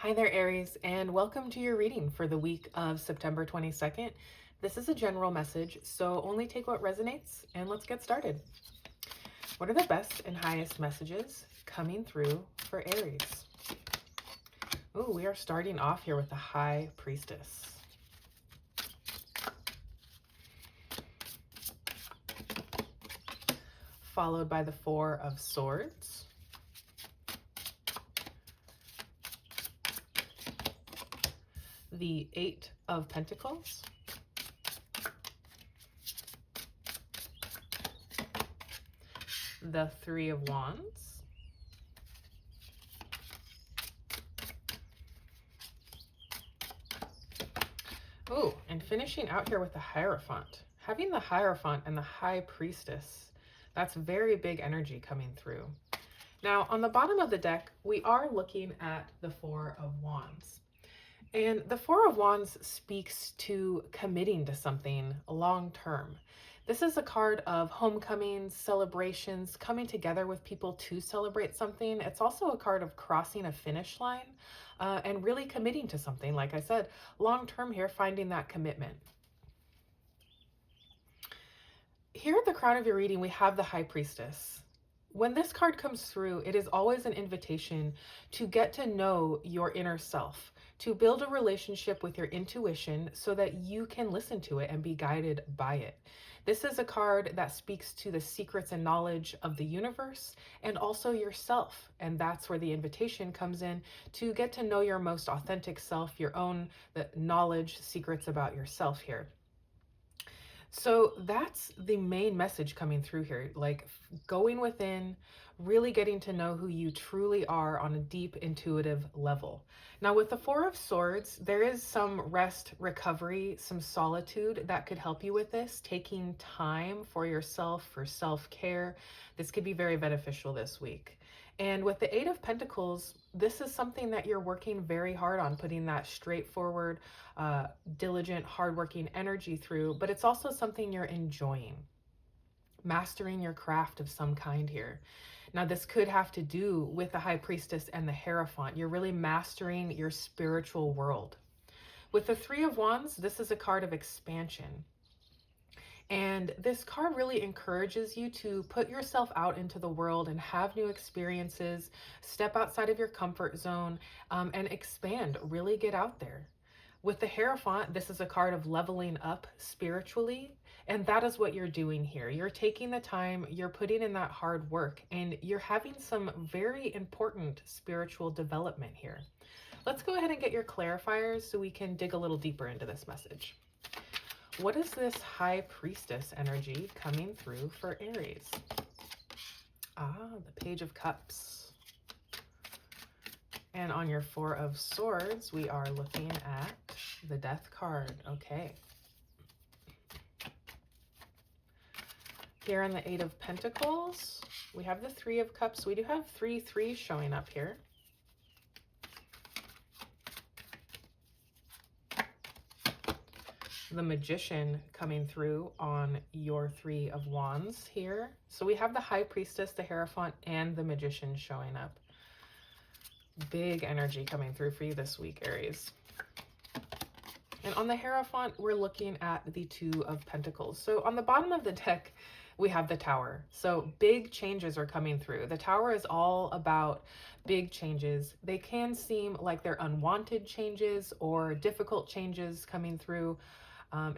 Hi there, Aries, and welcome to your reading for the week of September 22nd. This is a general message, so only take what resonates, and let's get started. What are the best and highest messages coming through for Aries? Oh, we are starting off here with the High Priestess. Followed by the Four of Swords. The Eight of Pentacles. The Three of Wands. Oh, and finishing out here with the Hierophant. Having the Hierophant and the High Priestess, that's very big energy coming through. Now, on the bottom of the deck, we are looking at the Four of Wands. And the Four of Wands speaks to committing to something long term. This is a card of homecomings, celebrations, coming together with people to celebrate something. It's also a card of crossing a finish line and really committing to something. Like I said, long term here, finding that commitment. Here at the crown of your reading, we have the High Priestess. When this card comes through, it is always an invitation to get to know your inner self, to build a relationship with your intuition so that you can listen to it and be guided by it. This is a card that speaks to the secrets and knowledge of the universe and also yourself. And that's where the invitation comes in to get to know your most authentic self, your own knowledge, secrets about yourself here. So that's the main message coming through here, like going within, really getting to know who you truly are on a deep intuitive level. Now with the Four of Swords, there is some rest, recovery, some solitude that could help you with this, taking time for yourself, for self-care. This could be very beneficial this week. And with the Eight of Pentacles, this is something that you're working very hard on, putting that straightforward, diligent, hardworking energy through, but it's also something you're enjoying, mastering your craft of some kind here. Now, this could have to do with the High Priestess and the Hierophant. You're really mastering your spiritual world. With the Three of Wands, this is a card of expansion. And this card really encourages you to put yourself out into the world and have new experiences, step outside of your comfort zone, and expand, really get out there. With the Hierophant, this is a card of leveling up spiritually, and that is what you're doing here. You're taking the time, you're putting in that hard work, and you're having some very important spiritual development here. Let's go ahead and get your clarifiers so we can dig a little deeper into this message. What is this High Priestess energy coming through for Aries? The Page of Cups. And on your Four of Swords, we are looking at the Death card. Okay. Here on the Eight of Pentacles, we have the Three of Cups. We do have three threes showing up here. The Magician coming through on your Three of Wands here. So we have the High Priestess, the Hierophant, and the Magician showing up. Big energy coming through for you this week, Aries. And on the Hierophant, we're looking at the Two of Pentacles. So on the bottom of the deck, we have the Tower. So big changes are coming through. The Tower is all about big changes. They can seem like they're unwanted changes or difficult changes coming through.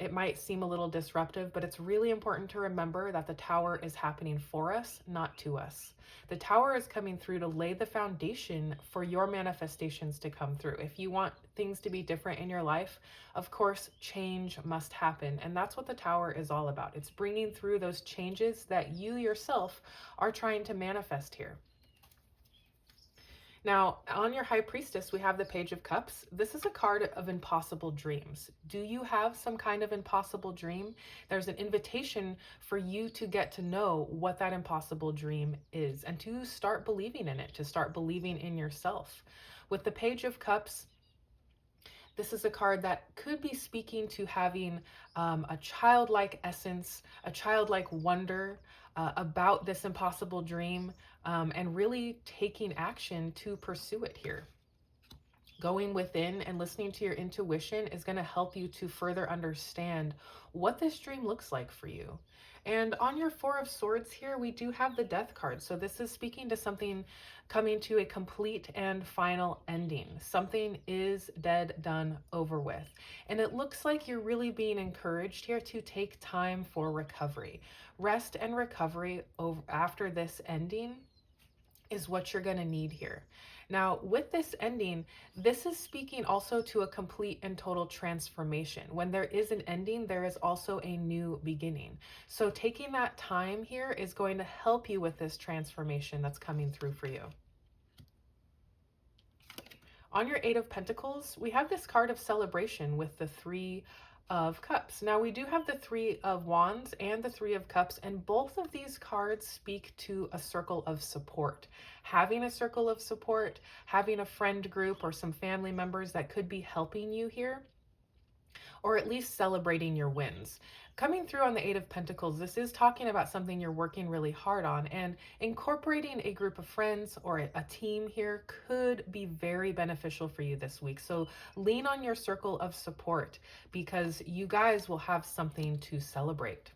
It might seem a little disruptive, but it's really important to remember that the Tower is happening for us, not to us. The Tower is coming through to lay the foundation for your manifestations to come through. If you want things to be different in your life, of course, change must happen. And that's what the Tower is all about. It's bringing through those changes that you yourself are trying to manifest here. Now, on your High Priestess, we have the Page of Cups. This is a card of impossible dreams. Do you have some kind of impossible dream? There's an invitation for you to get to know what that impossible dream is and to start believing in it, to start believing in yourself. With the Page of Cups, this is a card that could be speaking to having a childlike essence, a childlike wonder about this impossible dream, and really taking action to pursue it here. Going within and listening to your intuition is going to help you to further understand what this dream looks like for you. And on your Four of Swords here, we do have the Death card. So this is speaking to something coming to a complete and final ending. Something is dead, done, over with. And it looks like you're really being encouraged here to take time for recovery. Rest and recovery after this ending is what you're going to need here. Now, with this ending, this is speaking also to a complete and total transformation. When there is an ending, there is also a new beginning. So taking that time here is going to help you with this transformation that's coming through for you. On your Eight of Pentacles, we have this card of celebration with the Three of Cups. Now we do have the Three of Wands and the Three of Cups, and both of these cards speak to a circle of support. Having a circle of support, having a friend group or some family members that could be helping you here, or at least celebrating your wins. Coming through on the Eight of Pentacles, this is talking about something you're working really hard on, and incorporating a group of friends or a team here could be very beneficial for you this week. So lean on your circle of support because you guys will have something to celebrate.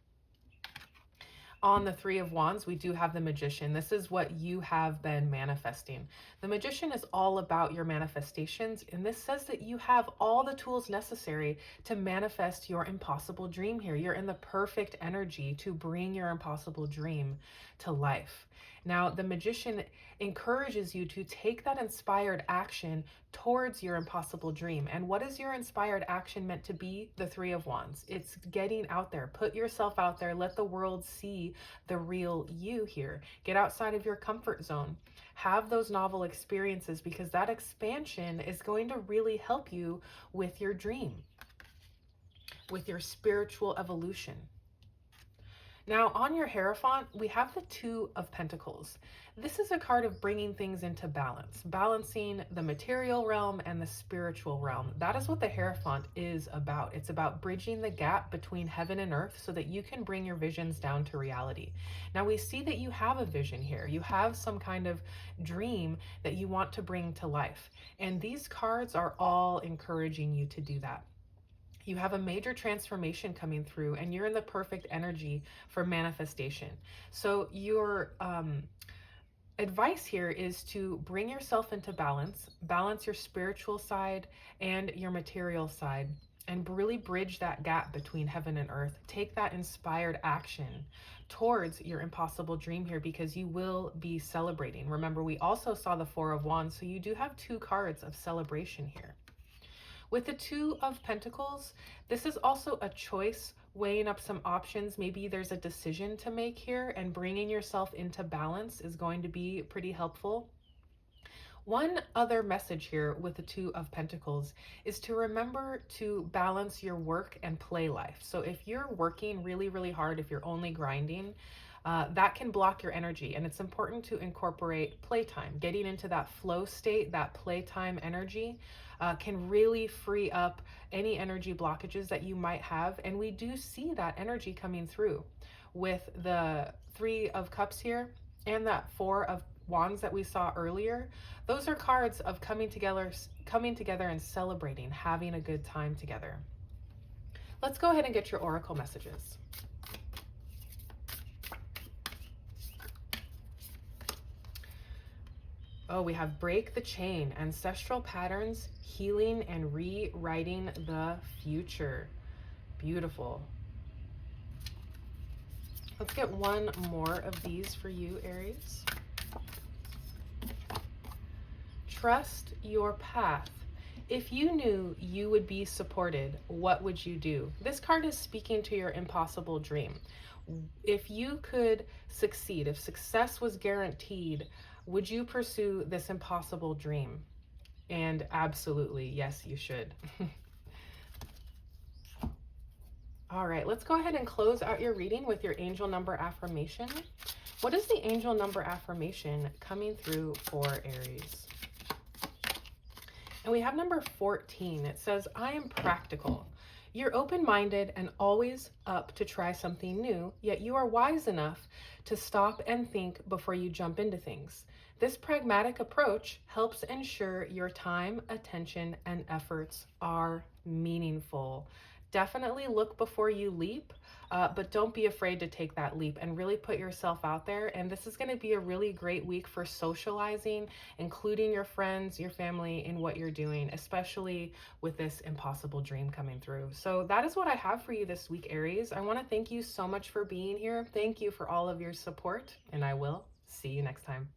On the Three of Wands, we do have the Magician. This is what you have been manifesting. The Magician is all about your manifestations, and this says that you have all the tools necessary to manifest your impossible dream here. You're in the perfect energy to bring your impossible dream to life. Now, the Magician encourages you to take that inspired action towards your impossible dream. And what is your inspired action meant to be? The Three of Wands. It's getting out there. Put yourself out there. Let the world see the real you here. Get outside of your comfort zone. Have those novel experiences because that expansion is going to really help you with your dream, with your spiritual evolution. Now, on your Hierophant, we have the Two of Pentacles. This is a card of bringing things into balance, balancing the material realm and the spiritual realm. That is what the Hierophant is about. It's about bridging the gap between heaven and earth so that you can bring your visions down to reality. Now, we see that you have a vision here. You have some kind of dream that you want to bring to life. And these cards are all encouraging you to do that. You have a major transformation coming through and you're in the perfect energy for manifestation. So your advice here is to bring yourself into balance your spiritual side and your material side, and really bridge that gap between heaven and earth. Take that inspired action towards your impossible dream here because you will be celebrating. Remember, we also saw the Four of Wands, so you do have two cards of celebration here. With the Two of Pentacles, this is also a choice, weighing up some options. Maybe there's a decision to make here, and bringing yourself into balance is going to be pretty helpful. One other message here with the Two of Pentacles is to remember to balance your work and play life. So if you're working really, really hard, if you're only grinding, that can block your energy, and it's important to incorporate playtime. Getting into that flow state, that playtime energy, can really free up any energy blockages that you might have. And we do see that energy coming through with the Three of Cups here and that Four of Wands that we saw earlier. Those are cards of coming together and celebrating, having a good time together. Let's go ahead and get your oracle messages. Oh, we have break the chain, ancestral patterns, healing, and rewriting the future. Beautiful. Let's get one more of these for you, Aries. Trust your path. If you knew you would be supported, what would you do? This card is speaking to your impossible dream. If you could succeed, if success was guaranteed, would you pursue this impossible dream? And absolutely, yes, you should. All right, let's go ahead and close out your reading with your angel number affirmation. What is the angel number affirmation coming through for Aries? And we have number 14. It says, I am practical. You're open-minded and always up to try something new, yet you are wise enough to stop and think before you jump into things. This pragmatic approach helps ensure your time, attention, and efforts are meaningful. Definitely look before you leap, but don't be afraid to take that leap and really put yourself out there. And this is going to be a really great week for socializing, including your friends, your family, in what you're doing, especially with this impossible dream coming through. So, that is what I have for you this week, Aries. I want to thank you so much for being here. Thank you for all of your support, and I will see you next time.